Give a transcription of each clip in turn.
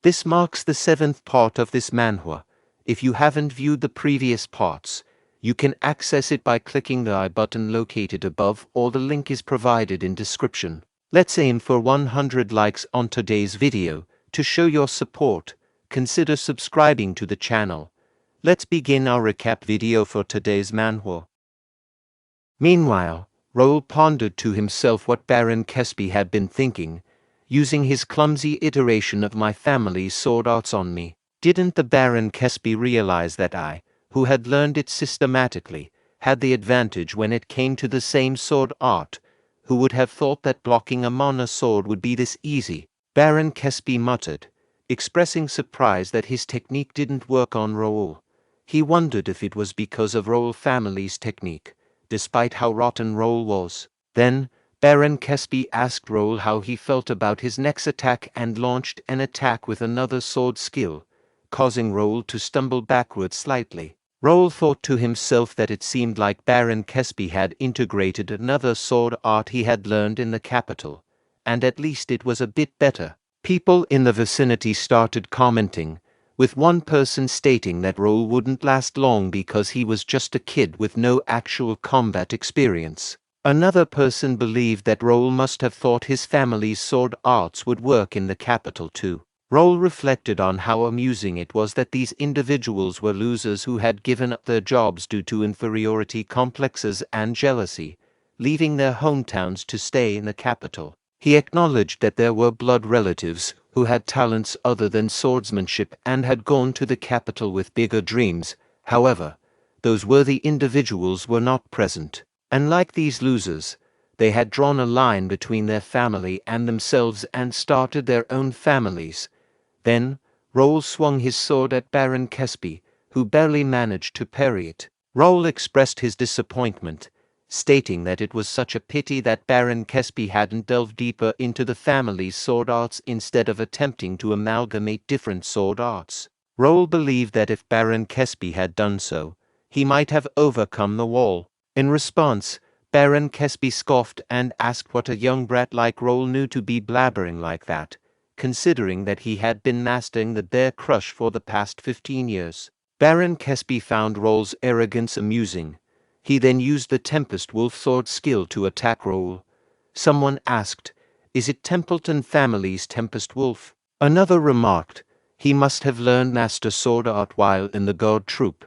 This marks the 7th part of this manhwa. If you haven't viewed the previous parts, you can access it by clicking the I button located above, or the link is provided in description. Let's aim for 100 likes on today's video. To show your support, consider subscribing to the channel. Let's begin our recap video for today's manhwa. Meanwhile, Raul pondered to himself what Baron Kesby had been thinking, using his clumsy iteration of my family's sword arts on me. Didn't the Baron Kesby realize that I, who had learned it systematically, had the advantage when it came to the same sword art? Who would have thought that blocking a mana sword would be this easy? Baron Kesby muttered, expressing surprise that his technique didn't work on Raul. He wondered if it was because of Raul family's technique, despite how rotten Raul was. Then, Baron Kesby asked Raul how he felt about his next attack and launched an attack with another sword skill, causing Raul to stumble backwards slightly. Raul thought to himself that it seemed like Baron Kesby had integrated another sword art he had learned in the capital, and at least it was a bit better. People in the vicinity started commenting, with one person stating that Raul wouldn't last long because he was just a kid with no actual combat experience. Another person believed that Raul must have thought his family's sword arts would work in the capital too. Raul reflected on how amusing it was that these individuals were losers who had given up their jobs due to inferiority complexes and jealousy, leaving their hometowns to stay in the capital. He acknowledged that there were blood relatives who had talents other than swordsmanship and had gone to the capital with bigger dreams. However, those worthy individuals were not present. And like these losers, they had drawn a line between their family and themselves and started their own families. Then, Raul swung his sword at Baron Kesby, who barely managed to parry it. Raul expressed his disappointment, stating that it was such a pity that Baron Kesby hadn't delved deeper into the family's sword arts instead of attempting to amalgamate different sword arts. Raul believed that if Baron Kesby had done so, he might have overcome the wall. In response, Baron Kesby scoffed and asked what a young brat like Raul knew to be blabbering like that, considering that he had been mastering the Bear Crush for the past 15 years. Baron Kesby found Raul's arrogance amusing. He then used the Tempest Wolf sword skill to attack Raul. Someone asked, "Is it Templeton family's Tempest Wolf?" Another remarked, "He must have learned Master Sword Art while in the God Troop."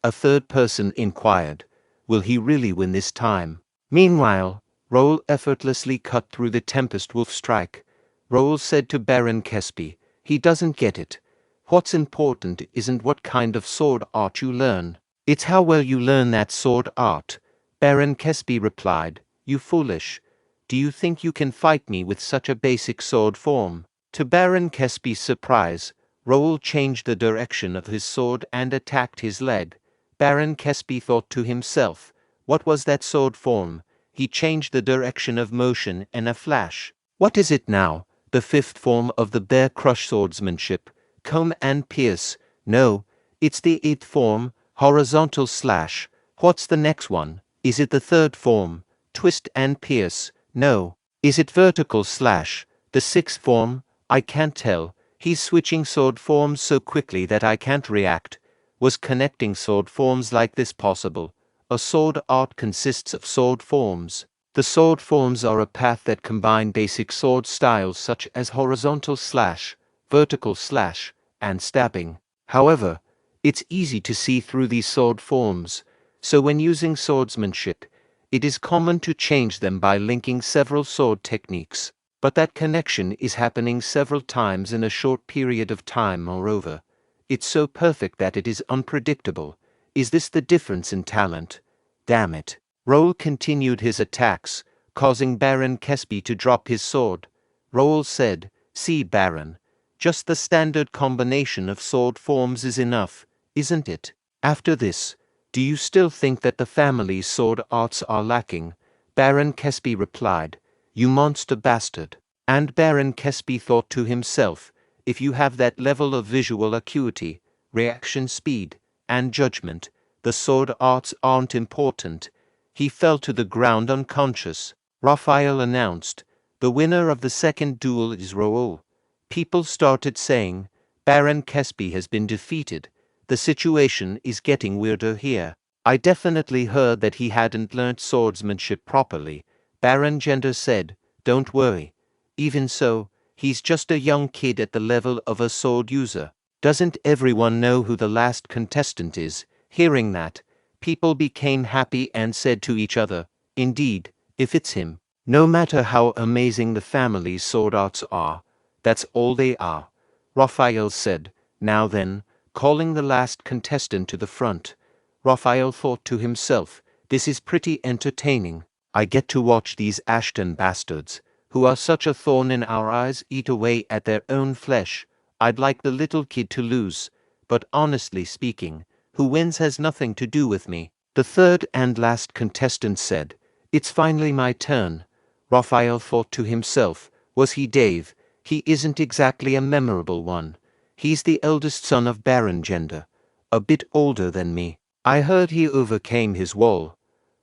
A third person inquired, "Will he really win this time?" Meanwhile, Raul effortlessly cut through the Tempest Wolf strike. Raul said to Baron Kesby, "He doesn't get it. What's important isn't what kind of sword art you learn. It's how well you learn that sword art." Baron Kesby replied, "You foolish. Do you think you can fight me with such a basic sword form?" To Baron Kesby's surprise, Raul changed the direction of his sword and attacked his leg. Baron Kesby thought to himself, what was that sword form? He changed the direction of motion in a flash. What is it now? The 5th form of the Bear Crush swordsmanship, comb and pierce. No, it's the 8th form, horizontal slash. What's the next one? Is it the 3rd form, twist and pierce? No. Is it vertical slash? The 6th form? I can't tell. He's switching sword forms so quickly that I can't react. Was connecting sword forms like this possible? A sword art consists of sword forms. The sword forms are a path that combine basic sword styles such as horizontal slash, vertical slash, and stabbing. However, it's easy to see through these sword forms, so when using swordsmanship, it is common to change them by linking several sword techniques. But that connection is happening several times in a short period of time. Moreover, it's so perfect that it is unpredictable. Is this the difference in talent? Damn it. Raul continued his attacks, causing Baron Kesby to drop his sword. Raul said, "See, Baron, just the standard combination of sword forms is enough, isn't it? After this, do you still think that the family's sword arts are lacking?" Baron Kesby replied, "You monster bastard." And Baron Kesby thought to himself, if you have that level of visual acuity, reaction speed, and judgment, the sword arts aren't important. He fell to the ground unconscious. Raphael announced, "The winner of the second duel is Raul." People started saying, Baron Kesby has been defeated. The situation is getting weirder here. I definitely heard that he hadn't learnt swordsmanship properly. Baron Gender said, don't worry. Even so, he's just a young kid at the level of a sword user. Doesn't everyone know who the last contestant is? Hearing that, people became happy and said to each other, indeed, if it's him. No matter how amazing the family's sword arts are, that's all they are. Raphael said, now then, calling the last contestant to the front. Raphael thought to himself, this is pretty entertaining. I get to watch these Ashton bastards, who are such a thorn in our eyes, eat away at their own flesh. I'd like the little kid to lose, but honestly speaking, who wins has nothing to do with me. The third and last contestant said, it's finally my turn. Raphael thought to himself, was he Dave? He isn't exactly a memorable one. He's the eldest son of Baron Gender, a bit older than me. I heard he overcame his wall.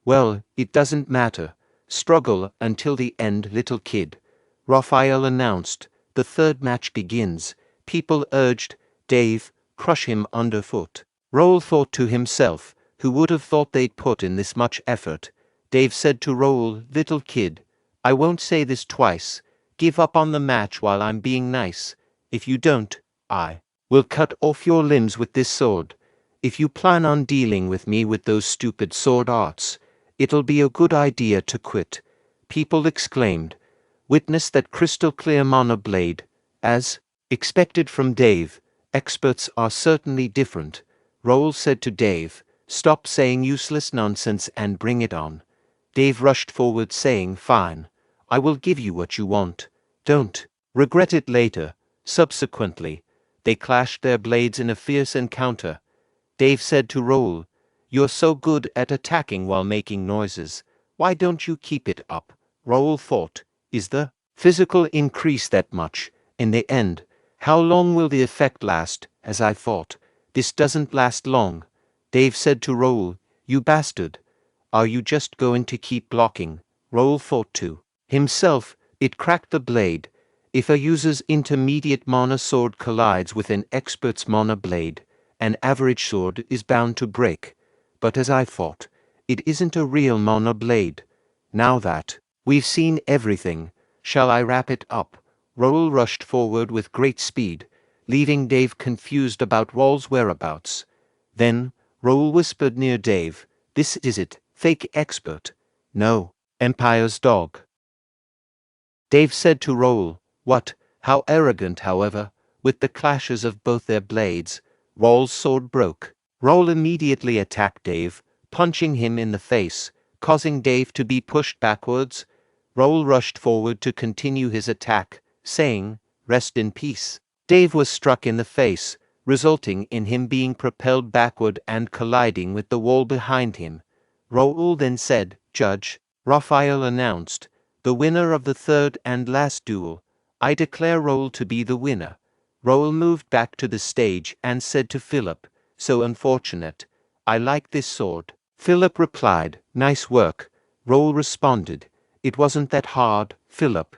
Well, it doesn't matter. Struggle until the end, little kid. Raphael announced. The third match begins. People urged, Dave, crush him underfoot. Raul thought to himself, who would have thought they'd put in this much effort? Dave said to Raul, little kid, I won't say this twice. Give up on the match while I'm being nice. If you don't, I will cut off your limbs with this sword. If you plan on dealing with me with those stupid sword arts, it'll be a good idea to quit. People exclaimed. Witness that crystal clear mana blade. As expected from Dave, experts are certainly different. Raul said to Dave, stop saying useless nonsense and bring it on. Dave rushed forward saying, fine. I will give you what you want. Don't regret it later. Subsequently, they clashed their blades in a fierce encounter. Dave said to Raul, you're so good at attacking while making noises. Why don't you keep it up? Raul thought, is the physical increase that much? In the end, how long will the effect last? As I thought, this doesn't last long. Dave said to Raul, you bastard. Are you just going to keep blocking? Raul thought to himself, it cracked the blade. If a user's intermediate mana sword collides with an expert's mana blade, an average sword is bound to break. But as I thought, it isn't a real mana blade. Now that we've seen everything, shall I wrap it up? Raul rushed forward with great speed, leaving Dave confused about Raul's whereabouts. Then, Raul whispered near Dave, this is it, fake expert. No, Empire's dog. Dave said to Raul, what, how arrogant, however, with the clashes of both their blades, Raul's sword broke. Raul immediately attacked Dave, punching him in the face, causing Dave to be pushed backwards. Raul rushed forward to continue his attack, saying, rest in peace. Dave was struck in the face, resulting in him being propelled backward and colliding with the wall behind him. Raul then said, Judge, Raphael announced, the winner of the third and last duel. I declare Raul to be the winner. Raul moved back to the stage and said to Philip, so unfortunate. I like this sword. Philip replied, nice work. Raul responded, it wasn't that hard, Philip.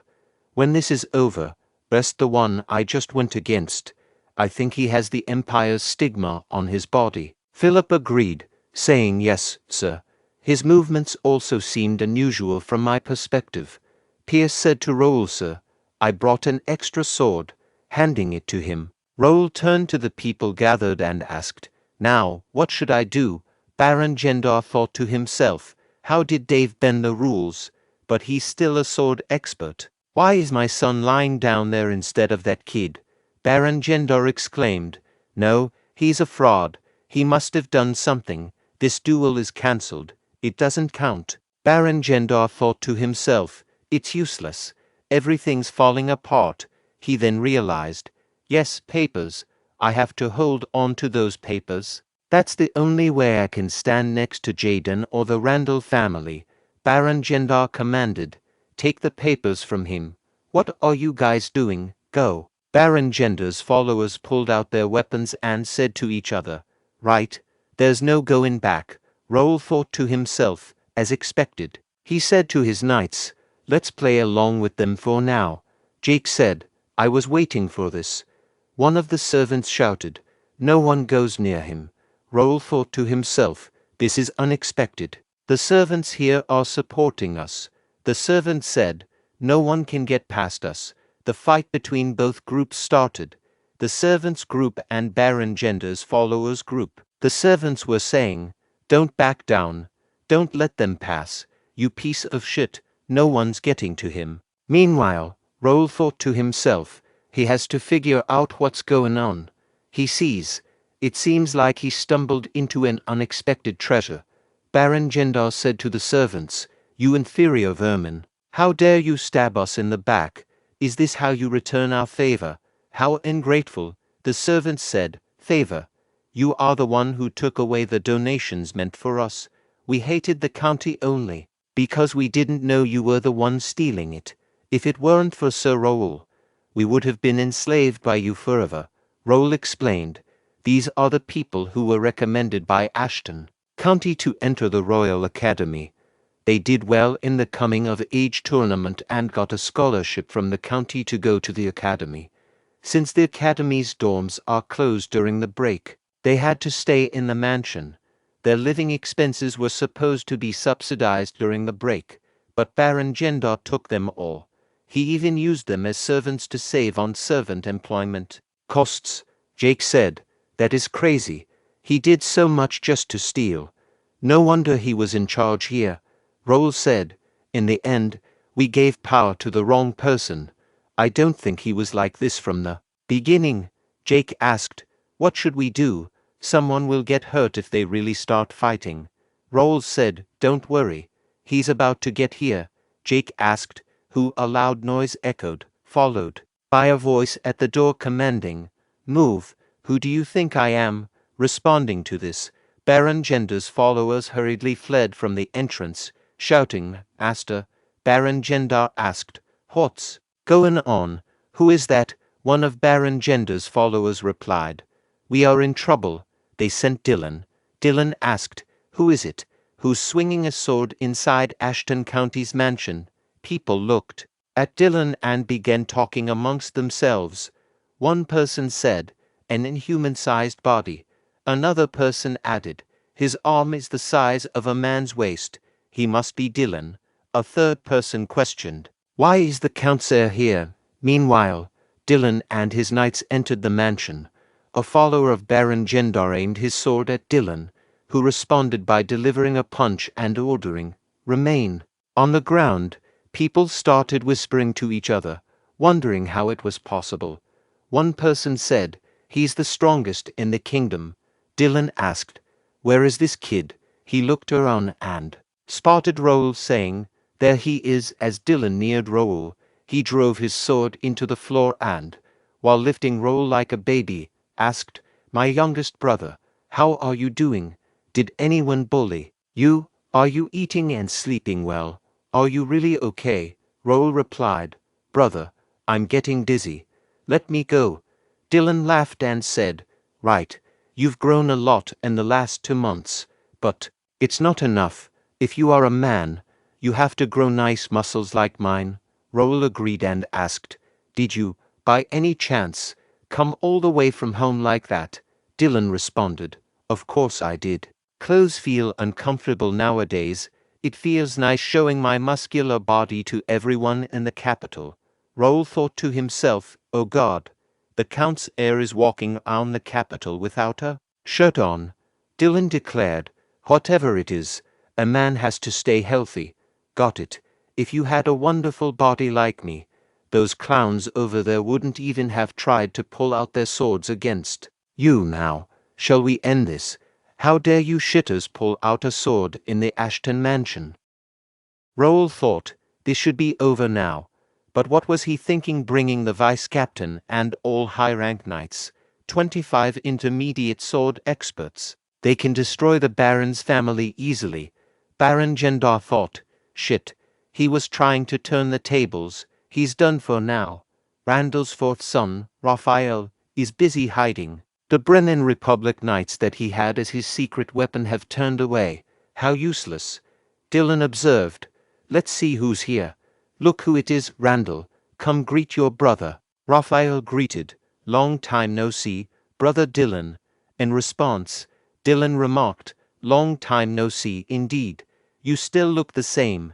When this is over, rest the one I just went against. I think he has the Empire's stigma on his body. Philip agreed, saying yes, sir. His movements also seemed unusual from my perspective. Pierce said to Raul, sir, I brought an extra sword, handing it to him. Raul turned to the people gathered and asked, now, what should I do? Baron Gendar thought to himself, how did Dave bend the rules? But he's still a sword expert. Why is my son lying down there instead of that kid? Baron Gendar exclaimed, no, he's a fraud. He must have done something. This duel is cancelled. It doesn't count. Baron Gendar thought to himself, it's useless. Everything's falling apart. He then realized, yes, papers. I have to hold on to those papers. That's the only way I can stand next to Jaden or the Randall family. Baron Gendar commanded, take the papers from him. What are you guys doing? Go. Baron Gendar's followers pulled out their weapons and said to each other, right, there's no going back. Raul thought to himself, as expected. He said to his knights, let's play along with them for now. Jake said, I was waiting for this. One of the servants shouted, "No one goes near him." Raul thought to himself, "This is unexpected. The servants here are supporting us." The servant said, "No one can get past us." The fight between both groups started. The servants' group and Baron Gender's followers' group. The servants were saying, "Don't back down. Don't let them pass. You piece of shit, no one's getting to him." Meanwhile, Raul thought to himself, he has to figure out what's going on. He sees. It seems like he stumbled into an unexpected treasure. Baron Gendar said to the servants, "You inferior vermin. How dare you stab us in the back? Is this how you return our favor? How ungrateful." The servants said, "Favor? You are the one who took away the donations meant for us. We hated the county only because we didn't know you were the one stealing it. If it weren't for Sir Raul, we would have been enslaved by you forever." Raul explained, "These are the people who were recommended by Ashton County to enter the Royal Academy. They did well in the coming of age tournament and got a scholarship from the county to go to the academy. Since the academy's dorms are closed during the break, they had to stay in the mansion. Their living expenses were supposed to be subsidized during the break, but Baron Gendar took them all. He even used them as servants to save on servant employment costs." Jake said, "That is crazy. He did so much just to steal. No wonder he was in charge here." Raul said, "In the end, we gave power to the wrong person. I don't think he was like this from the beginning." Jake asked, "What should we do? Someone will get hurt if they really start fighting." Raul said, "Don't worry. He's about to get here." Jake asked, "Who?" A loud noise echoed, followed by a voice at the door commanding, "Move. Who do you think I am?" Responding to this, Baron Gendar's followers hurriedly fled from the entrance, shouting, "Aster." Baron Gendar asked, "What's going on? Who is that?" One of Baron Gendar's followers replied, "We are in trouble. They sent Dylan." Dylan asked, "Who is it? Who's swinging a sword inside Ashton County's mansion?" People looked at Dylan and began talking amongst themselves. One person said, "An inhuman-sized body." Another person added, "His arm is the size of a man's waist. He must be Dylan." A third person questioned, "Why is the Countess here?" Meanwhile, Dylan and his knights entered the mansion. A follower of Baron Gendar aimed his sword at Dylan, who responded by delivering a punch and ordering, "Remain." On the ground, people started whispering to each other, wondering how it was possible. One person said, "He's the strongest in the kingdom." Dylan asked, "Where is this kid?" He looked around and spotted Raul, saying, "There he is." As Dylan neared Raul, he drove his sword into the floor and, while lifting Raul like a baby, asked, "My youngest brother, how are you doing? Did anyone bully you? Are you eating and sleeping well? Are you really okay?" Raul replied, "Brother, I'm getting dizzy. Let me go." Dylan laughed and said, "Right, you've grown a lot in the last 2 months, but it's not enough. If you are a man, you have to grow nice muscles like mine." Raul agreed and asked, "Did you, by any chance, come all the way from home like that?" Dylan responded, "Of course I did. Clothes feel uncomfortable nowadays. It feels nice showing my muscular body to everyone in the capital." Raul thought to himself, "Oh God, the Count's heir is walking on the capital without a shirt on." Dylan declared, "Whatever it is, a man has to stay healthy. Got it. If you had a wonderful body like me, those clowns over there wouldn't even have tried to pull out their swords against you. Now, shall we end this? How dare you shitters pull out a sword in the Ashton mansion?" Raul thought, this should be over now. But what was he thinking, bringing the vice-captain and all high-rank knights, 25 intermediate sword experts? They can destroy the Baron's family easily. Baron Gendar thought, shit, he was trying to turn the tables. He's done for now. Randall's fourth son, Raphael, is busy hiding. The Brennan Republic knights that he had as his secret weapon have turned away. How useless. Dylan observed, "Let's see who's here. Look who it is, Randall. Come greet your brother." Raphael greeted, Long time no see, brother Dylan. In response, Dylan remarked, long time no see indeed. You still look the same.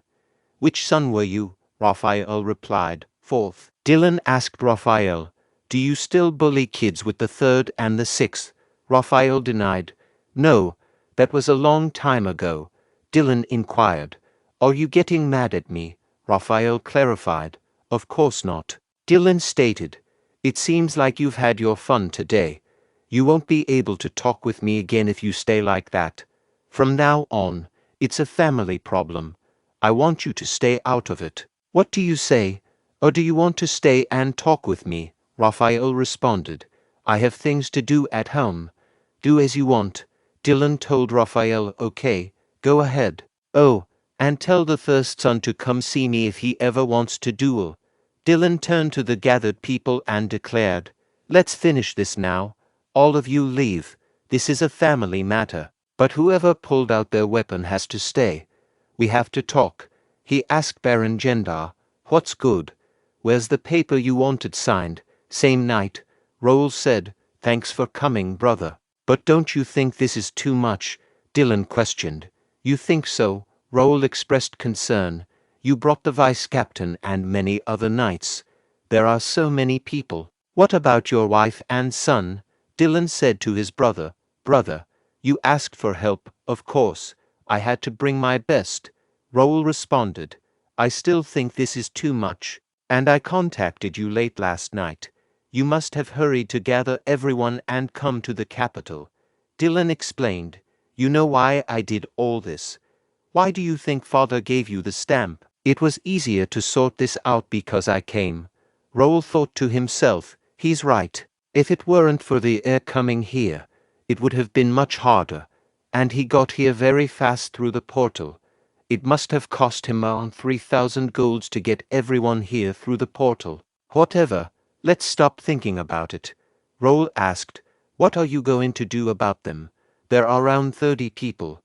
Which son were you? Raphael replied, fourth. Dylan asked Raphael, do you still bully kids with the third and the sixth? Raphael denied, no, that was a long time ago. Dylan inquired, are you getting mad at me? Raphael clarified, of course not. Dylan stated, it seems like you've had your fun today. You won't be able to talk with me again if you stay like that. From now on, it's a family problem. I want you to stay out of it. What do you say? Or do you want to stay and talk with me? Raphael responded, I have things to do at home. Do as you want. Dylan told Raphael, okay, go ahead. Oh, and tell the first son to come see me if he ever wants to duel. Dylan turned to the gathered people and declared, let's finish this now. All of you leave. This is a family matter. But whoever pulled out their weapon has to stay. We have to talk. He asked Baron Gendar, what's good? Where's the paper you wanted signed? Same night. Raul said, thanks for coming, brother. But don't you think this is too much? Dylan questioned. You think so? Raul expressed concern. You brought the vice captain and many other knights. There are so many people. What about your wife and son? Dylan said to his brother, brother, you asked for help, of course. I had to bring my best. Raul responded, I still think this is too much. And I contacted you late last night. You must have hurried to gather everyone and come to the capital. Dylan explained, you know why I did all this. Why do you think father gave you the stamp? It was easier to sort this out because I came. Raul thought to himself, he's right. If it weren't for the heir coming here, it would have been much harder. And he got here very fast through the portal. It must have cost him around 3,000 golds to get everyone here through the portal. Whatever, let's stop thinking about it. Raul asked, what are you going to do about them? There are around 30 people.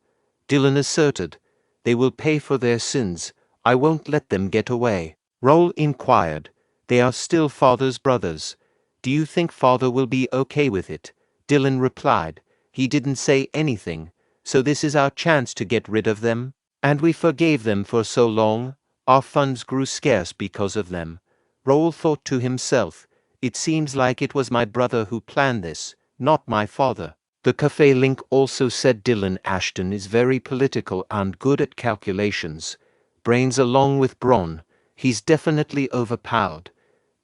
Dylan asserted, they will pay for their sins. I won't let them get away. Raul inquired, they are still father's brothers. Do you think father will be okay with it? Dylan replied, he didn't say anything, so this is our chance to get rid of them. And we forgave them for so long, our funds grew scarce because of them. Raul thought to himself, it seems like it was my brother who planned this, not my father. The cafe link also said Dylan Ashton is very political and good at calculations. Brains along with brawn, he's definitely overpowered.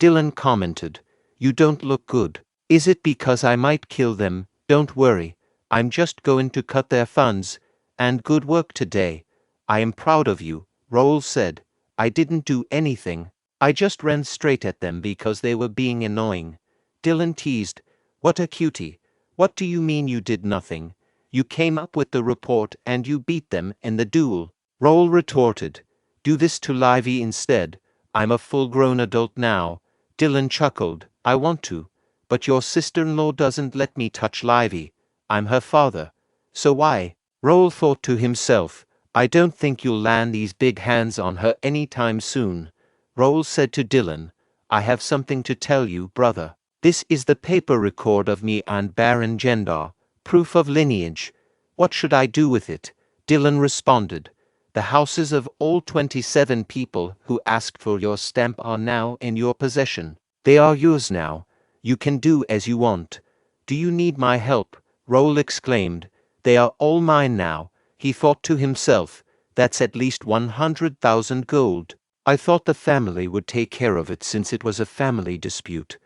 Dylan commented, you don't look good. Is it because I might kill them? Don't worry, I'm just going to cut their funds. And good work today. I am proud of you, Raul said. I didn't do anything. I just ran straight at them because they were being annoying. Dylan teased, what a cutie. What do you mean you did nothing? You came up with the report and you beat them in the duel. Raul retorted, do this to Livy instead. I'm a full-grown adult now. Dylan chuckled, I want to. But your sister-in-law doesn't let me touch Livy. I'm her father. So why? Raul thought to himself, I don't think you'll land these big hands on her any time soon. Raul said to Dylan, I have something to tell you, brother. This is the paper record of me and Baron Gendar, proof of lineage. What should I do with it? Dylan responded, the houses of all 27 people who asked for your stamp are now in your possession. They are yours now. You can do as you want. Do you need my help? Raul exclaimed, they are all mine now. He thought to himself, that's at least 100,000 gold. I thought the family would take care of it since it was a family dispute.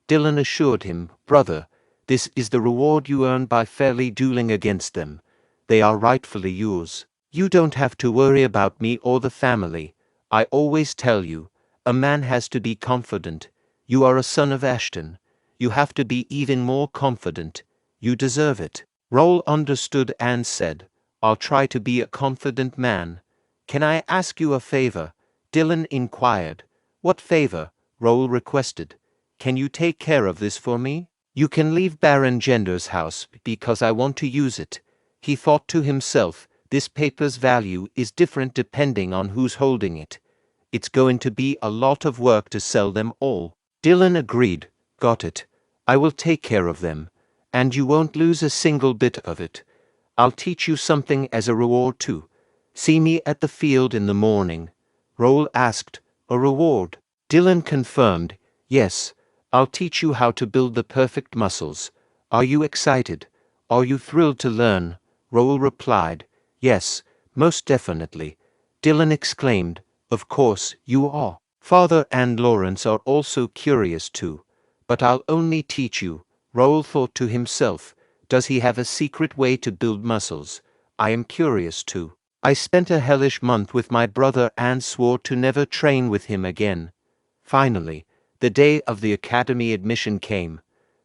Dylan assured him, brother, this is the reward you earn by fairly dueling against them. They are rightfully yours. You don't have to worry about me or the family. I always tell you, a man has to be confident. You are a son of Ashton. You have to be even more confident. You deserve it. Raul understood and said, I'll try to be a confident man. Can I ask you a favor? Dylan inquired. What favor? Raul requested. Can you take care of this for me? You can leave Baron Gender's house because I want to use it. He thought to himself, this paper's value is different depending on who's holding it. It's going to be a lot of work to sell them all. Dylan agreed. Got it. I will take care of them, and you won't lose a single bit of it. I'll teach you something as a reward too. See me at the field in the morning." Raul asked, "A reward?" Dylan confirmed, "Yes, I'll teach you how to build the perfect muscles. Are you excited? Are you thrilled to learn?" Raul replied, "Yes, most definitely." Dylan exclaimed, "Of course you are. Father and Lawrence are also curious too. But I'll only teach you." Raul thought to himself, "Does he have a secret way to build muscles? I am curious too. I spent a hellish month with my brother and swore to never train with him again." Finally, the day of the academy admission came.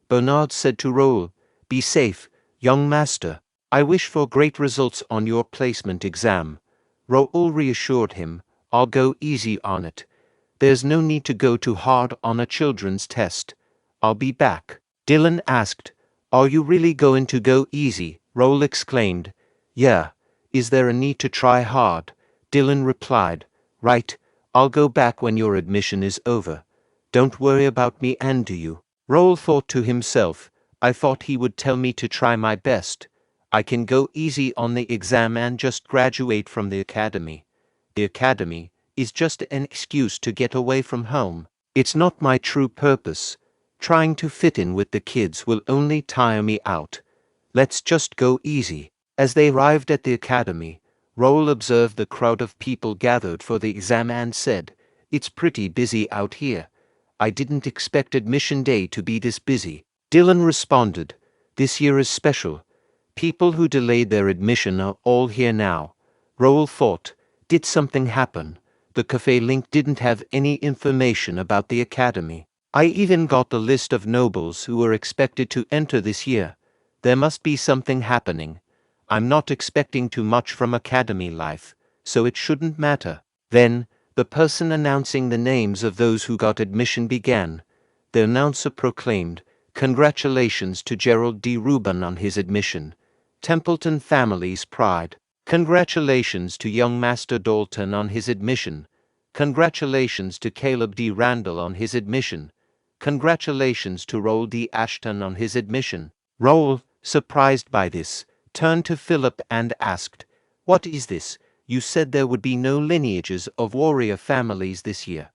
Bernard said to Raul, "Be safe, young master. I wish for great results on your placement exam." Raul reassured him, "I'll go easy on it. There's no need to go too hard on a children's test. I'll be back." Dylan asked, "Are you really going to go easy?" Raul exclaimed, "Yeah. Is there a need to try hard?" Dylan replied, "Right. I'll go back when your admission is over. Don't worry about me, and do you?" Raul thought to himself, "I thought he would tell me to try my best. I can go easy on the exam and just graduate from the academy. The academy is just an excuse to get away from home. It's not my true purpose. Trying to fit in with the kids will only tire me out. Let's just go easy." As they arrived at the academy, Raul observed the crowd of people gathered for the exam and said, "It's pretty busy out here. I didn't expect admission day to be this busy." Dylan responded, "This year is special. People who delayed their admission are all here now." Raul thought, did something happen? The cafe link didn't have any information about the academy. I even got the list of nobles who were expected to enter this year. There must be something happening. I'm not expecting too much from academy life, so it shouldn't matter. Then, the person announcing the names of those who got admission began. The announcer proclaimed, "Congratulations to Gerald D. Rubin on his admission. Templeton family's pride. Congratulations to young Master Dalton on his admission. Congratulations to Caleb D. Randall on his admission. Congratulations to Raul D. Ashton on his admission." Raul, surprised by this, turned to Philip and asked, "What is this? You said there would be no lineages of warrior families this year.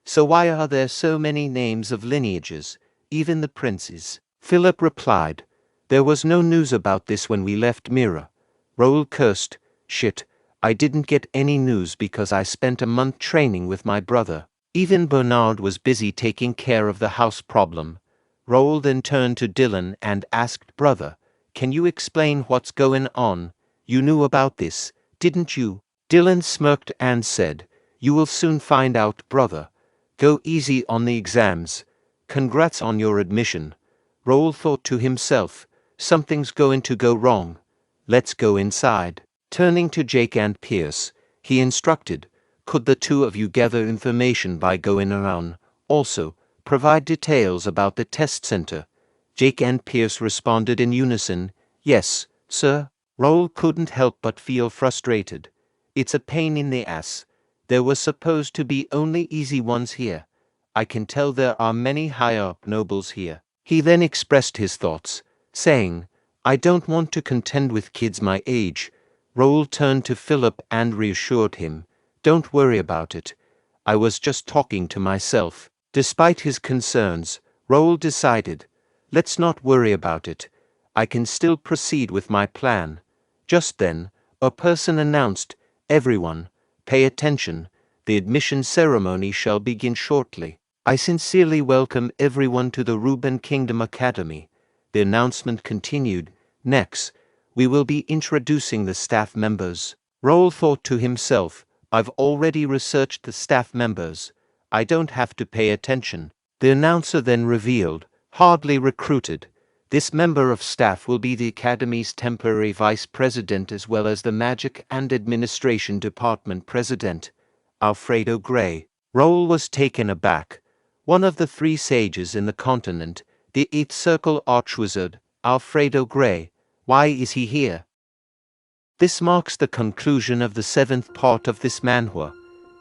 So why are there so many names of lineages, even the princes?" Philip replied, "There was no news about this when we left Mira." Raul cursed, "Shit, I didn't get any news because I spent a month training with my brother." Even Bernard was busy taking care of the house problem. Raul then turned to Dylan and asked, "Brother, can you explain what's going on? You knew about this, didn't you?" Dylan smirked and said, "You will soon find out, brother. Go easy on the exams. Congrats on your admission." Raul thought to himself, "Something's going to go wrong. Let's go inside." Turning to Jake and Pierce, he instructed, "Could the two of you gather information by going around? Also, provide details about the test center." Jake and Pierce responded in unison, "Yes, sir." Raul couldn't help but feel frustrated. It's a pain in the ass. There were supposed to be only easy ones here. I can tell there are many higher-up nobles here. He then expressed his thoughts, saying, "I don't want to contend with kids my age." Raul turned to Philip and reassured him, "Don't worry about it. I was just talking to myself." Despite his concerns, Raul decided, "Let's not worry about it. I can still proceed with my plan." Just then, a person announced, "Everyone, pay attention. The admission ceremony shall begin shortly. I sincerely welcome everyone to the Rubin Kingdom Academy." The announcement continued, "Next, we will be introducing the staff members." Raul thought to himself, "I've already researched the staff members. I don't have to pay attention." The announcer then revealed, "Hardly recruited. This member of staff will be the Academy's temporary vice president as well as the Magic and Administration Department president, Alfredo Gray." Raul was taken aback. One of the three sages in the continent, the Eighth Circle Archwizard, Alfredo Gray. Why is he here? This marks the conclusion of the 7th part of this manhwa.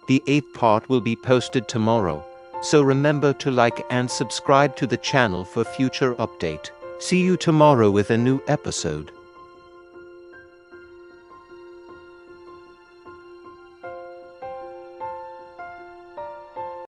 The 8th part will be posted tomorrow. So remember to like and subscribe to the channel for future update. See you tomorrow with a new episode.